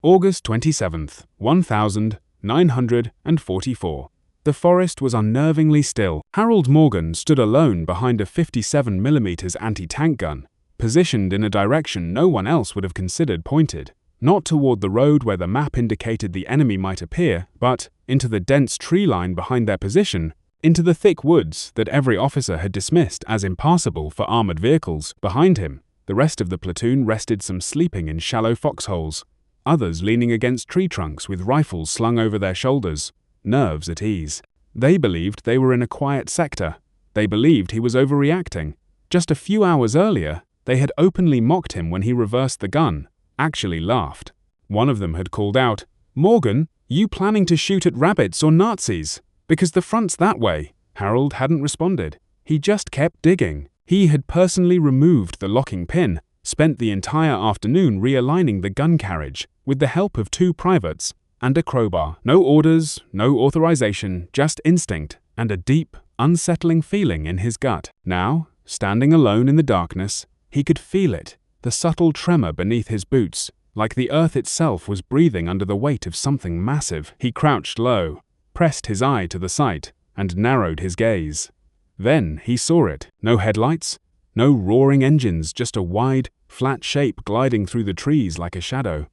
August 27th, 1944. The forest was unnervingly still. Harold Morgan stood alone behind a 57mm anti-tank gun, positioned in a direction no one else would have considered pointed. Not toward the road where the map indicated the enemy might appear, but into the dense tree line behind their position, into the thick woods that every officer had dismissed as impassable for armored vehicles. Behind him, the rest of the platoon rested, some sleeping in shallow foxholes, others leaning against tree trunks with rifles slung over their shoulders, nerves at ease. They believed they were in a quiet sector. They believed he was overreacting. Just a few hours earlier, they had openly mocked him when he reversed the gun, actually laughed. One of them had called out, "Morgan, you planning to shoot at rabbits or Nazis? Because the front's that way." Harold hadn't responded. He just kept digging. He had personally removed the locking pin, spent the entire afternoon realigning the gun carriage, with the help of 2 privates and a crowbar. No orders, no authorization, just instinct and a deep, unsettling feeling in his gut. Now, standing alone in the darkness, he could feel it, the subtle tremor beneath his boots, like the earth itself was breathing under the weight of something massive. He crouched low, pressed his eye to the sight, and narrowed his gaze. Then he saw it. No headlights, no roaring engines, just a wide, flat shape gliding through the trees like a shadow.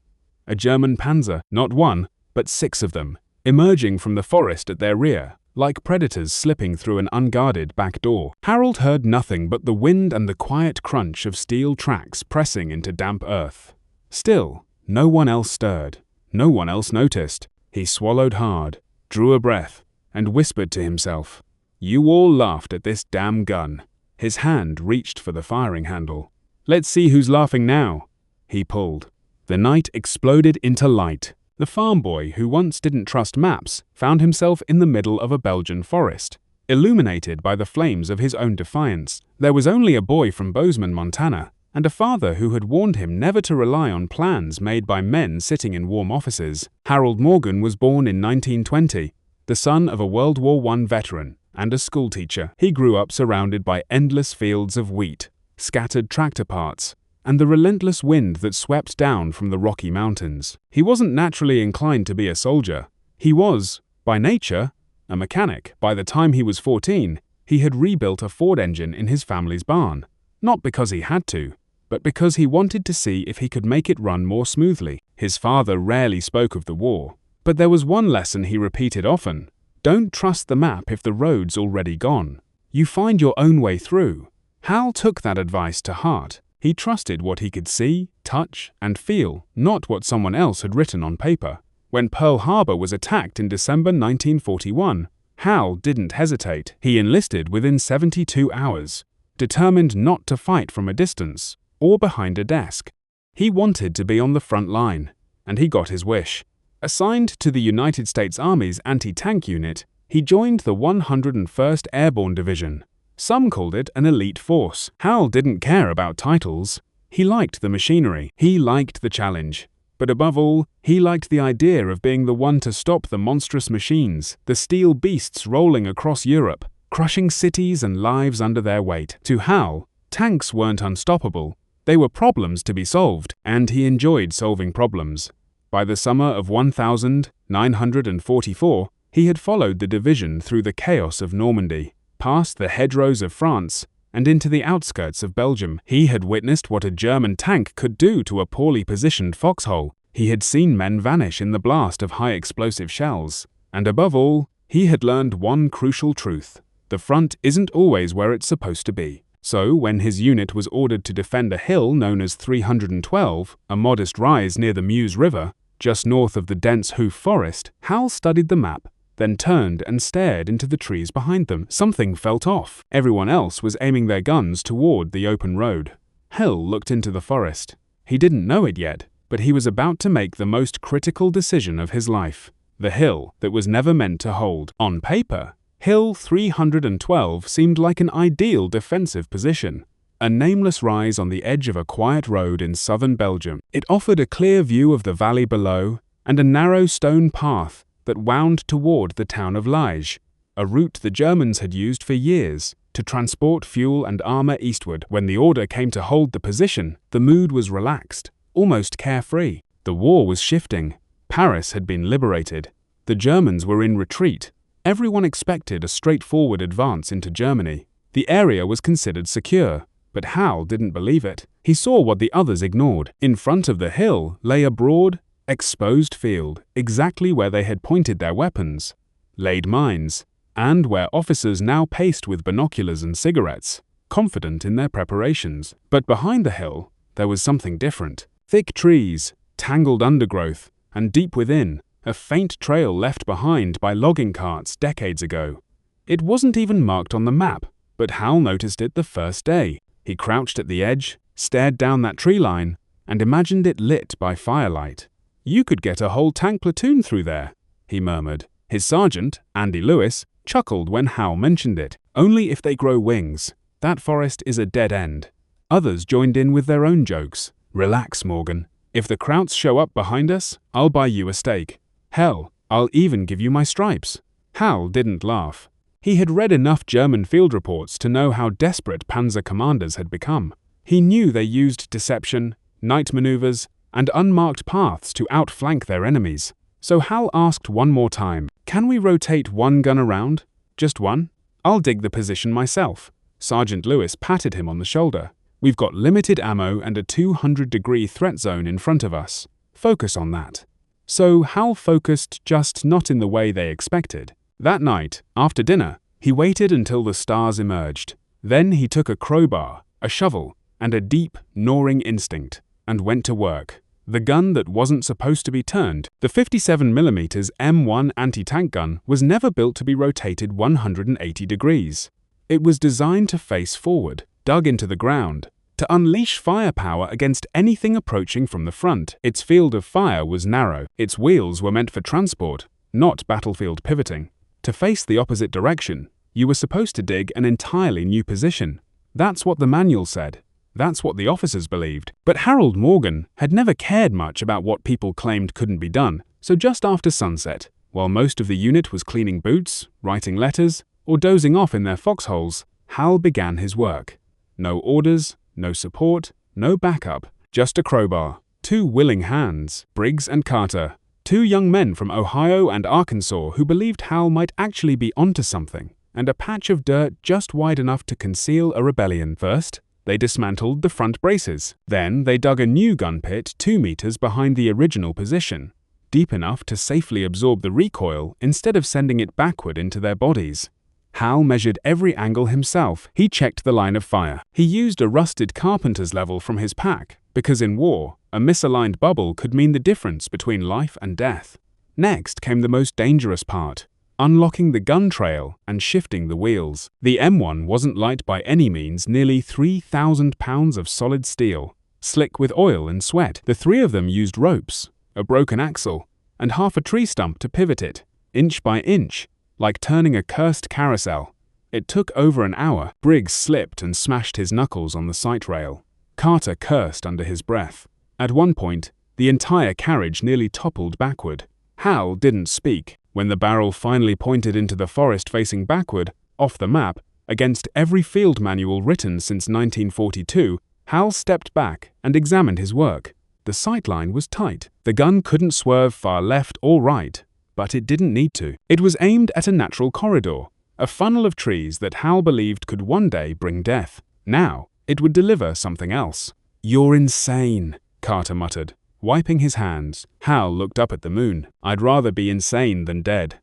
A German Panzer, not one, but 6 of them, emerging from the forest at their rear, like predators slipping through an unguarded back door. Harold heard nothing but the wind and the quiet crunch of steel tracks pressing into damp earth. Still, no one else stirred. No one else noticed. He swallowed hard, drew a breath, and whispered to himself, "You all laughed at this damn gun." His hand reached for the firing handle. "Let's see who's laughing now." He pulled. The night exploded into light. The farm boy who once didn't trust maps found himself in the middle of a Belgian forest, illuminated by the flames of his own Defiance. There was only a boy from Bozeman, Montana, and a father who had warned him never to rely on plans made by men sitting in warm offices. Harold Morgan was born in 1920, the son of a World War I veteran and a schoolteacher. He grew up surrounded by endless fields of wheat, scattered tractor parts, and the relentless wind that swept down from the Rocky Mountains. He wasn't naturally inclined to be a soldier. He was, by nature, a mechanic. By the time he was 14, he had rebuilt a Ford engine in his family's barn, not because he had to, but because he wanted to see if he could make it run more smoothly. His father rarely spoke of the war, but there was one lesson he repeated often: don't trust the map if the road's already gone. You find your own way through. Hal took that advice to heart. He trusted what he could see, touch, and feel, not what someone else had written on paper. When Pearl Harbor was attacked in December 1941, Hal didn't hesitate. He enlisted within 72 hours, determined not to fight from a distance or behind a desk. He wanted to be on the front line, and he got his wish. Assigned to the United States Army's anti-tank unit, he joined the 101st Airborne Division. Some called it an elite force. Hal didn't care about titles. He liked the machinery. He liked the challenge. But above all, he liked the idea of being the one to stop the monstrous machines, the steel beasts rolling across Europe, crushing cities and lives under their weight. To Hal, tanks weren't unstoppable. They were problems to be solved, and he enjoyed solving problems. By the summer of 1944, he had followed the division through the chaos of Normandy, past the hedgerows of France, and into the outskirts of Belgium. He had witnessed what a German tank could do to a poorly positioned foxhole. He had seen men vanish in the blast of high-explosive shells. And above all, he had learned one crucial truth: the front isn't always where it's supposed to be. So, when his unit was ordered to defend a hill known as 312, a modest rise near the Meuse River, just north of the dense Hoof Forest, Hal studied the map, then turned and stared into the trees behind them. Something felt off. Everyone else was aiming their guns toward the open road. Hal looked into the forest. He didn't know it yet, but he was about to make the most critical decision of his life. The hill that was never meant to hold. On paper, Hill 312 seemed like an ideal defensive position, a nameless rise on the edge of a quiet road in southern Belgium. It offered a clear view of the valley below and a narrow stone path that wound toward the town of Liege, a route the Germans had used for years to transport fuel and armor eastward. When the order came to hold the position, the mood was relaxed, almost carefree. The war was shifting. Paris had been liberated. The Germans were in retreat. Everyone expected a straightforward advance into Germany. The area was considered secure, but Hal didn't believe it. He saw what the others ignored. In front of the hill lay a broad, exposed field, exactly where they had pointed their weapons, laid mines, and where officers now paced with binoculars and cigarettes, confident in their preparations. But behind the hill, there was something different. Thick trees, tangled undergrowth, and deep within, a faint trail left behind by logging carts decades ago. It wasn't even marked on the map, but Hal noticed it the first day. He crouched at the edge, stared down that tree line, and imagined it lit by firelight. "You could get a whole tank platoon through there," he murmured. His sergeant, Andy Lewis, chuckled when Hal mentioned it. "Only if they grow wings. That forest is a dead end." Others joined in with their own jokes. "Relax, Morgan. If the Krauts show up behind us, I'll buy you a steak. Hell, I'll even give you my stripes." Hal didn't laugh. He had read enough German field reports to know how desperate Panzer commanders had become. He knew they used deception, night maneuvers, and unmarked paths to outflank their enemies. So Hal asked one more time, "Can we rotate one gun around? Just one? I'll dig the position myself." Sergeant Lewis patted him on the shoulder. "We've got limited ammo and a 200-degree threat zone in front of us. Focus on that." So Hal focused, just not in the way they expected. That night, after dinner, he waited until the stars emerged. Then he took a crowbar, a shovel, and a deep, gnawing instinct, and went to work. The gun that wasn't supposed to be turned, the 57mm M1 anti-tank gun, was never built to be rotated 180 degrees. It was designed to face forward, dug into the ground, to unleash firepower against anything approaching from the front. Its field of fire was narrow. Its wheels were meant for transport, not battlefield pivoting. To face the opposite direction, you were supposed to dig an entirely new position. That's what the manual said. That's what the officers believed. But Harold Morgan had never cared much about what people claimed couldn't be done. So just after sunset, while most of the unit was cleaning boots, writing letters, or dozing off in their foxholes, Hal began his work. No orders, no support, no backup, just a crowbar, two willing hands, Briggs and Carter, two young men from Ohio and Arkansas who believed Hal might actually be onto something, and a patch of dirt just wide enough to conceal a rebellion. First, they dismantled the front braces. Then they dug a new gun pit 2 meters behind the original position, deep enough to safely absorb the recoil instead of sending it backward into their bodies. Hal measured every angle himself. He checked the line of fire. He used a rusted carpenter's level from his pack, because in war, a misaligned bubble could mean the difference between life and death. Next came the most dangerous part, unlocking the gun trail and shifting the wheels. The M1 wasn't light by any means, nearly 3,000 pounds of solid steel, slick with oil and sweat. The three of them used ropes, a broken axle, and half a tree stump to pivot it, inch by inch, like turning a cursed carousel. It took over an hour. Briggs slipped and smashed his knuckles on the sight rail. Carter cursed under his breath. At one point, the entire carriage nearly toppled backward. Hal didn't speak. When the barrel finally pointed into the forest facing backward, off the map, against every field manual written since 1942, Hal stepped back and examined his work. The sightline was tight. The gun couldn't swerve far left or right, but it didn't need to. It was aimed at a natural corridor, a funnel of trees that Hal believed could one day bring death. Now, it would deliver something else. "You're insane," Carter muttered, wiping his hands. Hal looked up at the moon. "I'd rather be insane than dead."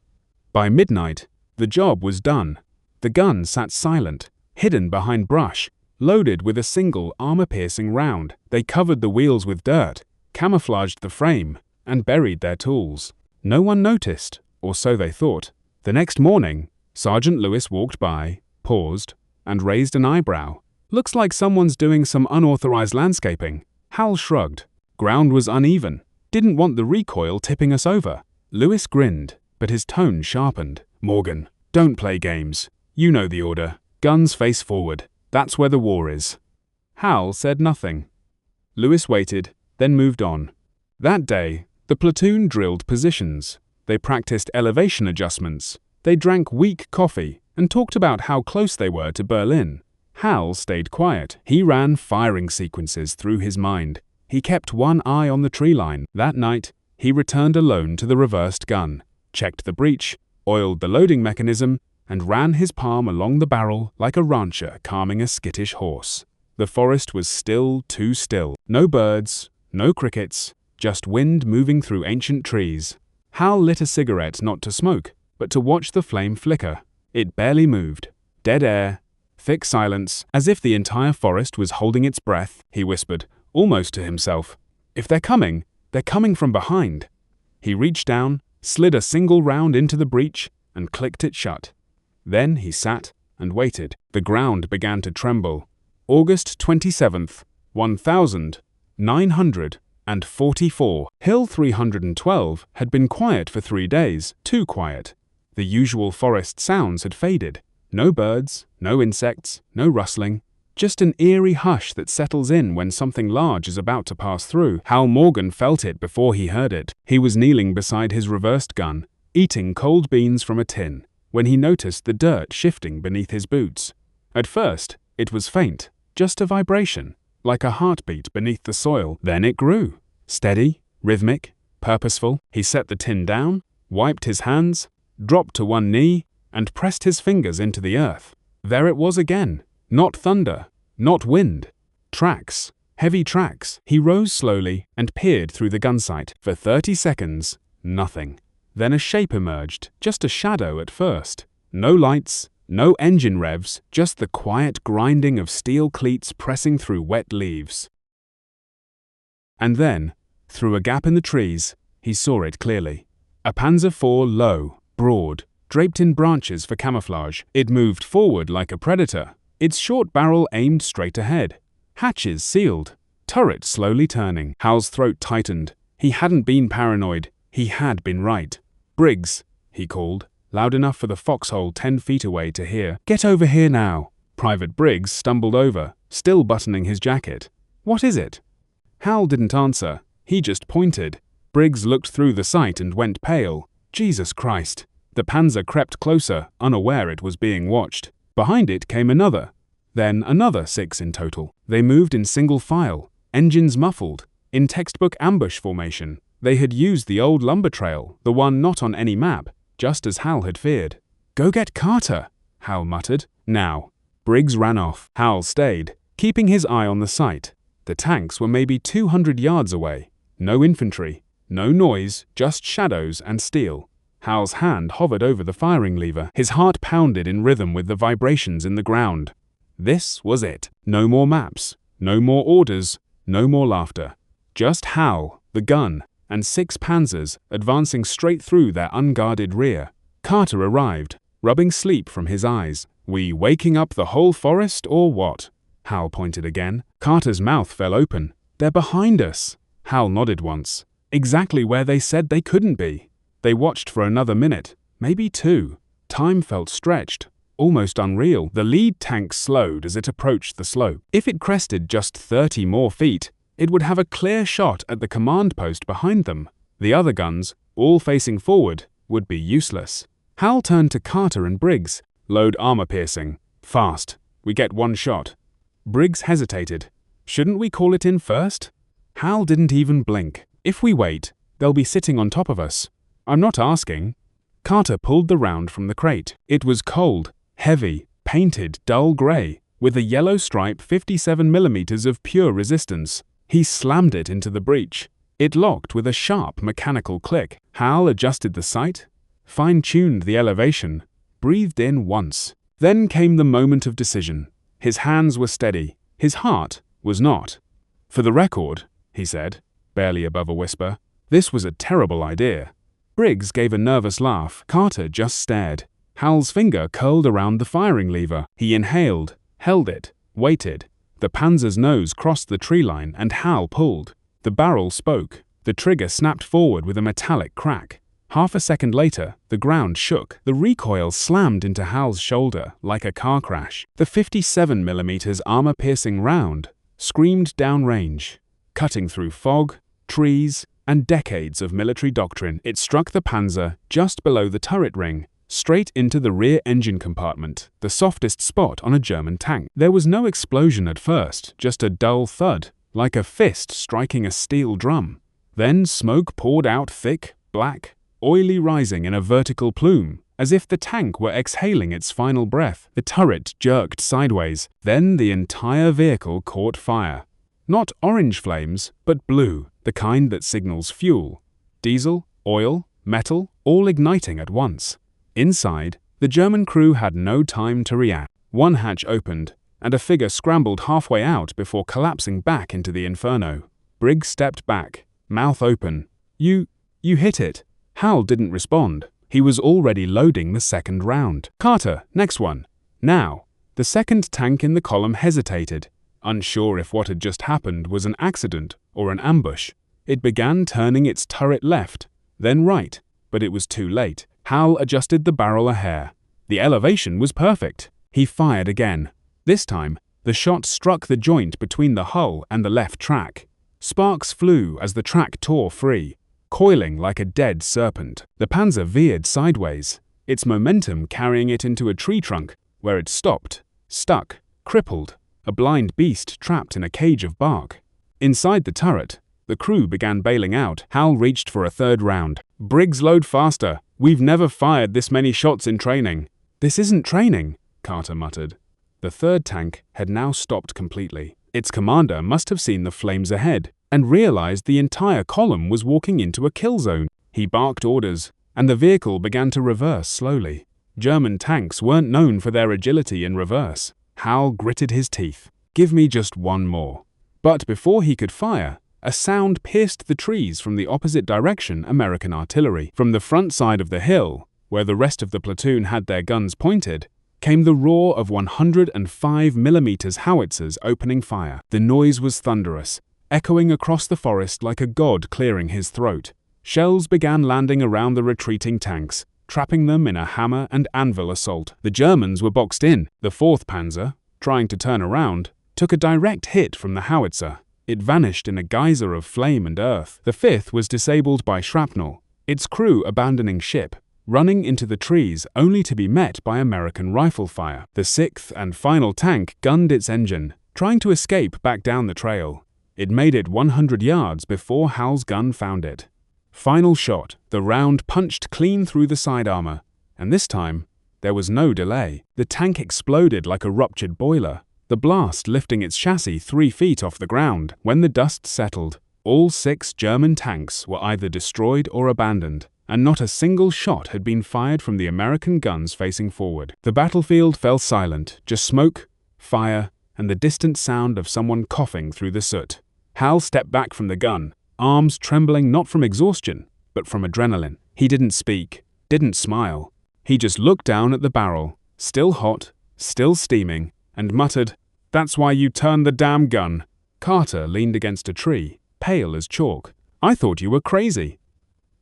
By midnight, the job was done. The gun sat silent, hidden behind brush, loaded with a single armor-piercing round. They covered the wheels with dirt, camouflaged the frame, and buried their tools. No one noticed, or so they thought. The next morning, Sergeant Lewis walked by, paused, and raised an eyebrow. "Looks like someone's doing some unauthorized landscaping." Hal shrugged. Ground was uneven. Didn't want the recoil tipping us over. Lewis grinned, but his tone sharpened. "Morgan, don't play games. You know the order. Guns face forward. That's where the war is." Hal said nothing. Lewis waited, then moved on. That day, the platoon drilled positions. They practiced elevation adjustments. They drank weak coffee and talked about how close they were to Berlin. Hal stayed quiet. He ran firing sequences through his mind. He kept one eye on the tree line. That night, he returned alone to the reversed gun, checked the breech, oiled the loading mechanism, and ran his palm along the barrel like a rancher calming a skittish horse. The forest was still too still. No birds, no crickets, just wind moving through ancient trees. Hal lit a cigarette not to smoke, but to watch the flame flicker. It barely moved. Dead air, thick silence, as if the entire forest was holding its breath, he whispered, almost to himself. If they're coming from behind. He reached down, slid a single round into the breech, and clicked it shut. Then he sat and waited. The ground began to tremble. August 27th, 1944. Hill 312 had been quiet for 3 days, too quiet. The usual forest sounds had faded. No birds, no insects, no rustling. Just an eerie hush that settles in when something large is about to pass through. Hal Morgan felt it before he heard it. He was kneeling beside his reversed gun, eating cold beans from a tin, when he noticed the dirt shifting beneath his boots. At first, it was faint, just a vibration, like a heartbeat beneath the soil. Then it grew. Steady, rhythmic, purposeful. He set the tin down, wiped his hands, dropped to one knee, and pressed his fingers into the earth. There it was again. Not thunder, not wind. Tracks, heavy tracks. He rose slowly and peered through the gun sight. For 30 seconds, nothing. Then a shape emerged, just a shadow at first. No lights, no engine revs, just the quiet grinding of steel cleats pressing through wet leaves. And then, through a gap in the trees, he saw it clearly. A Panzer IV, low, broad, draped in branches for camouflage. It moved forward like a predator, its short barrel aimed straight ahead. Hatches sealed, turret slowly turning. Hal's throat tightened. He hadn't been paranoid, he had been right. Briggs, he called, loud enough for the foxhole 10 feet away to hear. Get over here now. Private Briggs stumbled over, still buttoning his jacket. What is it? Hal didn't answer, he just pointed. Briggs looked through the sight and went pale. Jesus Christ. The Panzer crept closer, unaware it was being watched. Behind it came another. Then another 6 in total. They moved in single file, engines muffled, in textbook ambush formation. They had used the old lumber trail, the one not on any map, just as Hal had feared. Go get Carter, Hal muttered. Now. Briggs ran off. Hal stayed, keeping his eye on the sight. The tanks were maybe 200 yards away. No infantry, no noise, just shadows and steel. Hal's hand hovered over the firing lever. His heart pounded in rhythm with the vibrations in the ground. This was it. No more maps, no more orders, no more laughter. Just Hal, the gun, and 6 Panzers advancing straight through their unguarded rear. Carter arrived, rubbing sleep from his eyes. We waking up the whole forest or what? Hal pointed again. Carter's mouth fell open. They're behind us. Hal nodded once. Exactly where they said they couldn't be. They watched for another minute, maybe 2. Time felt stretched, almost unreal. The lead tank slowed as it approached the slope. If it crested just 30 more feet, it would have a clear shot at the command post behind them. The other guns, all facing forward, would be useless. Hal turned to Carter and Briggs. Load armor-piercing. Fast. We get one shot. Briggs hesitated. Shouldn't we call it in first? Hal didn't even blink. If we wait, they'll be sitting on top of us. I'm not asking. Carter pulled the round from the crate. It was cold, heavy, painted dull gray, with a yellow stripe 57mm of pure resistance. He slammed it into the breech. It locked with a sharp mechanical click. Hal adjusted the sight, fine-tuned the elevation, breathed in once. Then came the moment of decision. His hands were steady. His heart was not. For the record, he said, barely above a whisper, this was a terrible idea. Briggs gave a nervous laugh. Carter just stared. Hal's finger curled around the firing lever. He inhaled, held it, waited. The Panzer's nose crossed the tree line and Hal pulled. The barrel spoke. The trigger snapped forward with a metallic crack. Half a second later, the ground shook. The recoil slammed into Hal's shoulder like a car crash. The 57mm armor-piercing round screamed downrange, cutting through fog, trees, and decades of military doctrine. It struck the Panzer just below the turret ring, straight into the rear engine compartment, the softest spot on a German tank. There was no explosion at first, just a dull thud, like a fist striking a steel drum. Then smoke poured out thick, black, oily, rising in a vertical plume, as if the tank were exhaling its final breath. The turret jerked sideways. Then the entire vehicle caught fire. Not orange flames, but blue, the kind that signals fuel. Diesel, oil, metal, all igniting at once. Inside, the German crew had no time to react. One hatch opened, and a figure scrambled halfway out before collapsing back into the inferno. Briggs stepped back, mouth open. You hit it." Hal didn't respond. He was already loading the second round. "Carter, next one. Now." The second tank in the column hesitated, unsure if what had just happened was an accident or an ambush. It began turning its turret left, then right, but it was too late. Hal adjusted the barrel a hair. The elevation was perfect. He fired again. This time, the shot struck the joint between the hull and the left track. Sparks flew as the track tore free, coiling like a dead serpent. The Panzer veered sideways, its momentum carrying it into a tree trunk, where it stopped, stuck, crippled, a blind beast trapped in a cage of bark. Inside the turret, the crew began bailing out. Hal reached for a third round. "Briggs, load faster. We've never fired this many shots in training." "This isn't training," Carter muttered. The third tank had now stopped completely. Its commander must have seen the flames ahead and realized the entire column was walking into a kill zone. He barked orders, and the vehicle began to reverse slowly. German tanks weren't known for their agility in reverse. Hal gritted his teeth. "Give me just one more." But before he could fire, a sound pierced the trees from the opposite direction. American artillery. From the front side of the hill, where the rest of the platoon had their guns pointed, came the roar of 105mm howitzers opening fire. The noise was thunderous, echoing across the forest like a god clearing his throat. Shells began landing around the retreating tanks, trapping them in a hammer and anvil assault. The Germans were boxed in. The 4th Panzer, trying to turn around, took a direct hit from the howitzer. It vanished in a geyser of flame and earth. The 5th was disabled by shrapnel, its crew abandoning ship, running into the trees only to be met by American rifle fire. The 6th and final tank gunned its engine, trying to escape back down the trail. It made it 100 yards before Hal's gun found it. Final shot. The round punched clean through the side armor, and this time, there was no delay. The tank exploded like a ruptured boiler, the blast lifting its chassis 3 feet off the ground. When the dust settled, all 6 German tanks were either destroyed or abandoned, and not a single shot had been fired from the American guns facing forward. The battlefield fell silent, just smoke, fire, and the distant sound of someone coughing through the soot. Hal stepped back from the gun, arms trembling not from exhaustion, but from adrenaline. He didn't speak, didn't smile. He just looked down at the barrel, still hot, still steaming, and muttered, "That's why you turned the damn gun." Carter leaned against a tree, pale as chalk. "I thought you were crazy."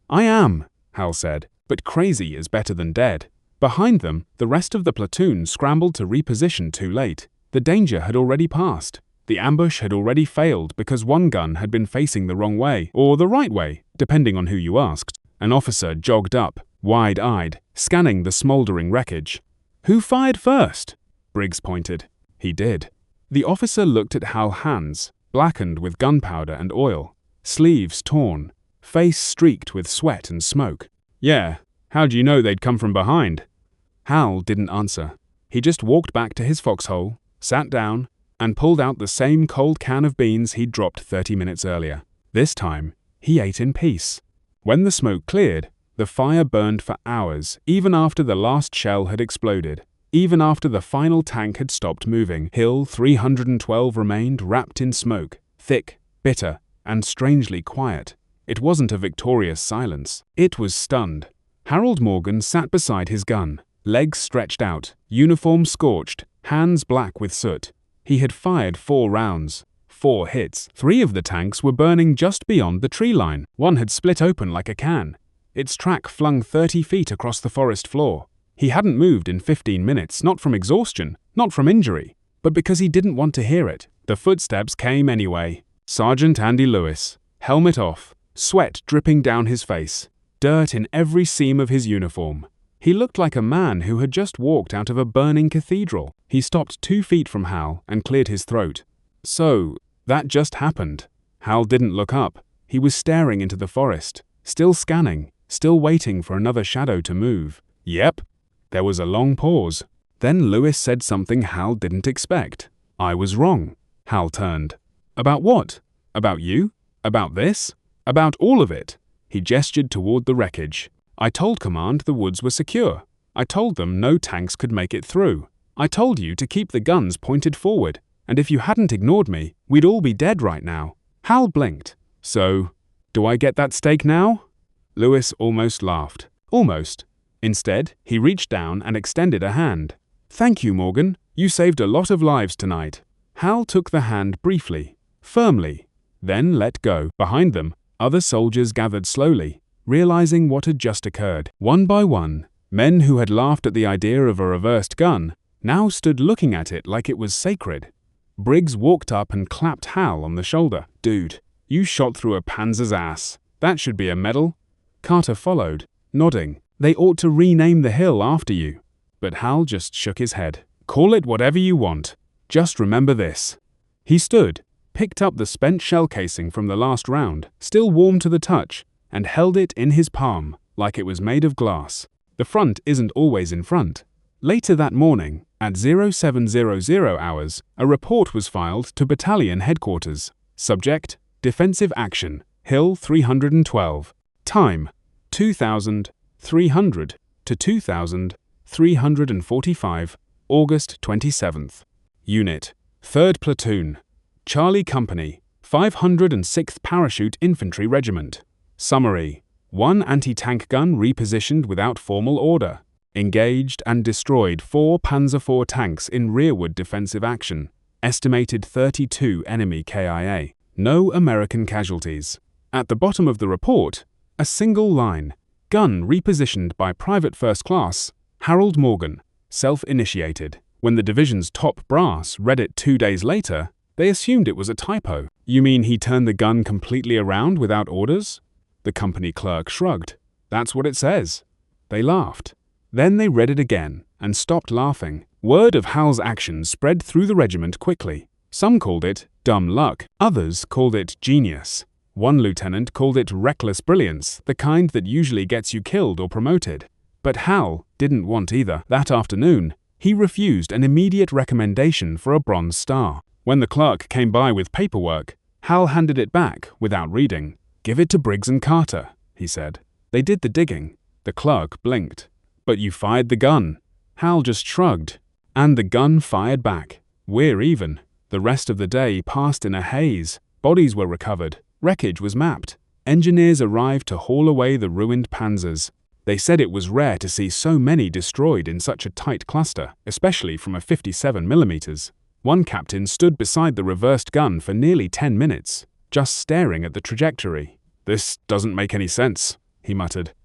"I am," Hal said, "but crazy is better than dead." Behind them, the rest of the platoon scrambled to reposition too late. The danger had already passed. The ambush had already failed because one gun had been facing the wrong way, or the right way, depending on who you asked. An officer jogged up, wide-eyed, scanning the smoldering wreckage. "Who fired first?" Briggs pointed. He did. The officer looked at Hal's hands, blackened with gunpowder and oil, sleeves torn, face streaked with sweat and smoke. "Yeah, how'd you know they'd come from behind?" Hal didn't answer. He just walked back to his foxhole, sat down, and pulled out the same cold can of beans he'd dropped 30 minutes earlier. This time, he ate in peace. When the smoke cleared, the fire burned for hours, even after the last shell had exploded, even after the final tank had stopped moving. Hill 312 remained wrapped in smoke, thick, bitter, and strangely quiet. It wasn't a victorious silence. It was stunned. Harold Morgan sat beside his gun, legs stretched out, uniform scorched, hands black with soot. He had fired 4 rounds, 4 hits. 3 of the tanks were burning just beyond the tree line. One had split open like a can, its track flung 30 feet across the forest floor. He hadn't moved in 15 minutes, not from exhaustion, not from injury, but because he didn't want to hear it. The footsteps came anyway. Sergeant Andy Lewis, helmet off, sweat dripping down his face, dirt in every seam of his uniform. He looked like a man who had just walked out of a burning cathedral. He stopped 2 feet from Hal and cleared his throat. "So, That just happened. Hal didn't look up. He was staring into the forest, still scanning, still waiting for another shadow to move. Yep. There was a long pause. Then Lewis said something Hal didn't expect. I was wrong. Hal turned. About what? About you? About this? About all of it? He gestured toward the wreckage. I told Command the woods were secure. I told them no tanks could make it through. I told you to keep the guns pointed forward, and if you hadn't ignored me, we'd all be dead right now. Hal blinked. So, do I get that steak now? Lewis almost laughed. Almost. Instead, he reached down and extended a hand. Thank you, Morgan. You saved a lot of lives tonight. Hal took the hand briefly, firmly, then let go. Behind them, other soldiers gathered slowly, realizing what had just occurred. One by one, men who had laughed at the idea of a reversed gun now stood looking at it like it was sacred. Briggs walked up and clapped Hal on the shoulder. Dude, you shot through a Panzer's ass. That should be a medal. Carter followed, nodding. They ought to rename the hill after you. But Hal just shook his head. Call it whatever you want. Just remember this. He stood, picked up the spent shell casing from the last round, still warm to the touch, and held it in his palm, like it was made of glass. The front isn't always in front. Later that morning, at 0700 hours, a report was filed to battalion headquarters. Subject, Defensive Action, Hill 312. Time, 2300 to 2345, August 27th. Unit, 3rd Platoon, Charlie Company, 506th Parachute Infantry Regiment. Summary: 1 anti-tank gun repositioned without formal order. Engaged and destroyed 4 Panzer IV tanks in rearward defensive action. Estimated 32 enemy KIA. No American casualties. At the bottom of the report, a single line. Gun repositioned by Private First Class Harold Morgan, self-initiated. When the division's top brass read it 2 days later, they assumed it was a typo. You mean he turned the gun completely around without orders? The company clerk shrugged. That's what it says. They laughed. Then they read it again and stopped laughing. Word of Hal's actions spread through the regiment quickly. Some called it dumb luck. Others called it genius. One lieutenant called it reckless brilliance, the kind that usually gets you killed or promoted. But Hal didn't want either. That afternoon, he refused an immediate recommendation for a Bronze Star. When the clerk came by with paperwork, Hal handed it back without reading. Give it to Briggs and Carter, he said. They did the digging. The clerk blinked. But you fired the gun. Hal just shrugged. And the gun fired back. We're even. The rest of the day passed in a haze. Bodies were recovered. Wreckage was mapped. Engineers arrived to haul away the ruined Panzers. They said it was rare to see so many destroyed in such a tight cluster, especially from a 57mm. One captain stood beside the reversed gun for nearly 10 minutes, just staring at the trajectory. This doesn't make any sense, he muttered.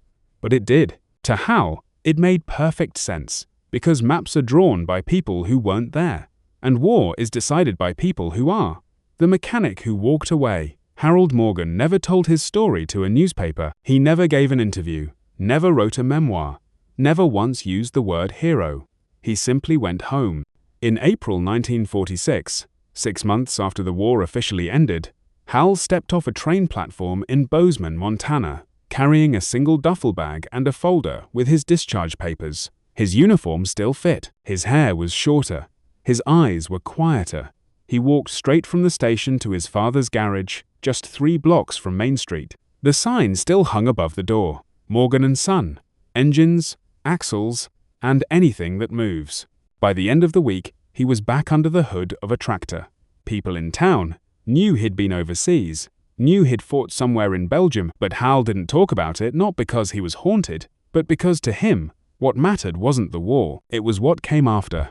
But it did. To Hal, it made perfect sense, because maps are drawn by people who weren't there, and war is decided by people who are. The mechanic who walked away, Harold Morgan, never told his story to a newspaper. He never gave an interview, never wrote a memoir, never once used the word hero. He simply went home. In April 1946, 6 months after the war officially ended, Hal stepped off a train platform in Bozeman, Montana, carrying a single duffel bag and a folder with his discharge papers. His uniform still fit. His hair was shorter. His eyes were quieter. He walked straight from the station to his father's garage, just 3 blocks from Main Street. The sign still hung above the door. Morgan & Son. Engines, axles, and anything that moves. By the end of the week, he was back under the hood of a tractor. People in town knew he'd been overseas, knew he'd fought somewhere in Belgium, but Hal didn't talk about it, not because he was haunted, but because to him, what mattered wasn't the war, it was what came after.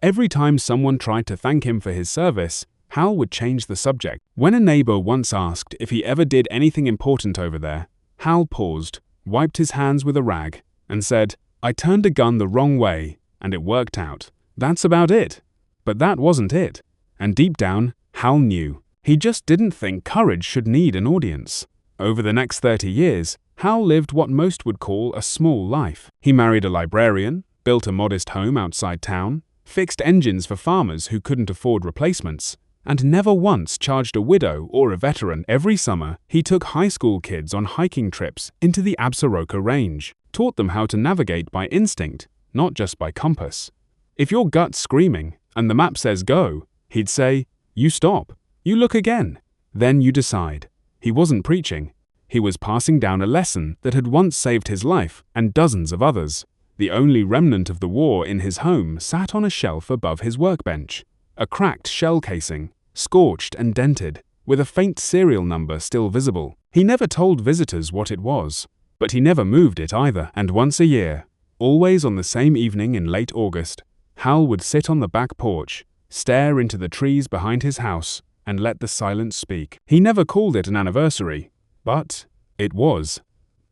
Every time someone tried to thank him for his service, Hal would change the subject. When a neighbor once asked if he ever did anything important over there, Hal paused, wiped his hands with a rag, and said, "I turned a gun the wrong way, and it worked out. That's about it." But that wasn't it. And deep down, Hal knew. He just didn't think courage should need an audience. Over the next 30 years, Hal lived what most would call a small life. He married a librarian, built a modest home outside town, fixed engines for farmers who couldn't afford replacements, and never once charged a widow or a veteran. Every summer, he took high school kids on hiking trips into the Absaroka Range, taught them how to navigate by instinct, not just by compass. If your gut's screaming and the map says go, he'd say, you stop, you look again, then you decide. He wasn't preaching. He was passing down a lesson that had once saved his life and dozens of others. The only remnant of the war in his home sat on a shelf above his workbench. A cracked shell casing, scorched and dented, with a faint serial number still visible. He never told visitors what it was, but he never moved it either. And once a year, always on the same evening in late August, Hal would sit on the back porch, stare into the trees behind his house, and let the silence speak. He never called it an anniversary, but it was.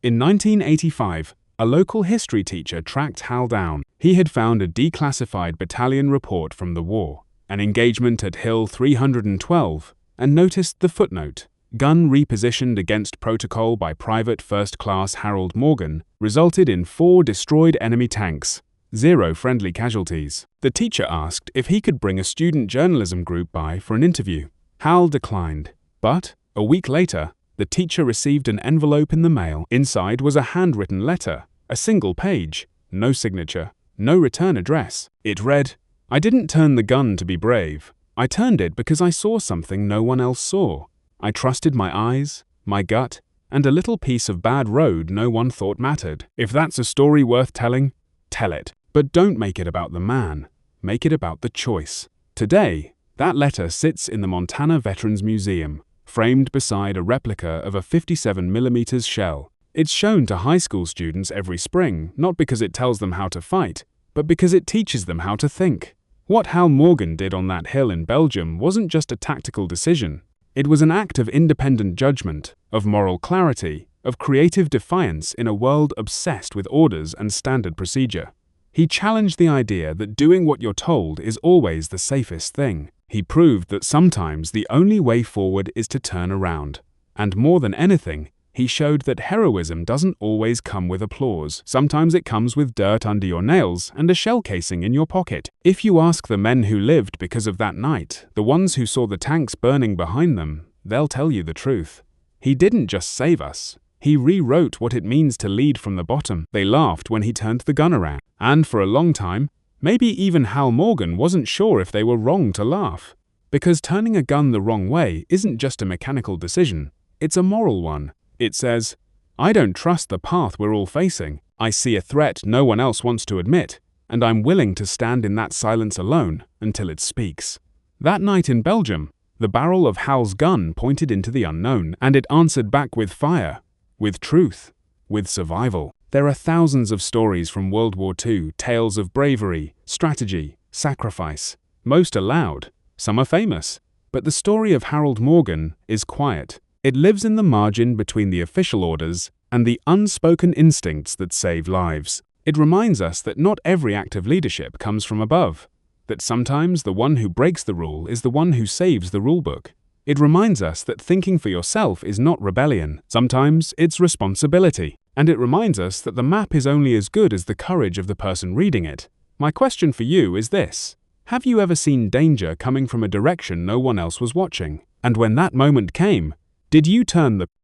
In 1985, a local history teacher tracked Hal down. He had found a declassified battalion report from the war, an engagement at Hill 312, and noticed the footnote. Gun repositioned against protocol by Private First Class Harold Morgan resulted in 4 destroyed enemy tanks, 0 friendly casualties. The teacher asked if he could bring a student journalism group by for an interview. Hal declined, but a week later, the teacher received an envelope in the mail. Inside was a handwritten letter, a single page, no signature, no return address. It read, I didn't turn the gun to be brave. I turned it because I saw something no one else saw. I trusted my eyes, my gut, and a little piece of bad road no one thought mattered. If that's a story worth telling, tell it. But don't make it about the man. Make it about the choice. Today, that letter sits in the Montana Veterans Museum, framed beside a replica of a 57mm shell. It's shown to high school students every spring, not because it tells them how to fight, but because it teaches them how to think. What Hal Morgan did on that hill in Belgium wasn't just a tactical decision. It was an act of independent judgment, of moral clarity, of creative defiance in a world obsessed with orders and standard procedure. He challenged the idea that doing what you're told is always the safest thing. He proved that sometimes the only way forward is to turn around. And more than anything, he showed that heroism doesn't always come with applause. Sometimes it comes with dirt under your nails and a shell casing in your pocket. If you ask the men who lived because of that night, the ones who saw the tanks burning behind them, they'll tell you the truth. He didn't just save us. He rewrote what it means to lead from the bottom. They laughed when he turned the gun around. And for a long time, maybe even Hal Morgan wasn't sure if they were wrong to laugh. Because turning a gun the wrong way isn't just a mechanical decision, it's a moral one. It says, I don't trust the path we're all facing. I see a threat no one else wants to admit, and I'm willing to stand in that silence alone until it speaks. That night in Belgium, the barrel of Hal's gun pointed into the unknown, and it answered back with fire, with truth, with survival. There are thousands of stories from World War II, tales of bravery, strategy, sacrifice. Most are loud, some are famous, but the story of Harold Morgan is quiet. It lives in the margin between the official orders and the unspoken instincts that save lives. It reminds us that not every act of leadership comes from above, that sometimes the one who breaks the rule is the one who saves the rulebook. It reminds us that thinking for yourself is not rebellion. Sometimes it's responsibility. And it reminds us that the map is only as good as the courage of the person reading it. My question for you is this. Have you ever seen danger coming from a direction no one else was watching? And when that moment came, did you turn the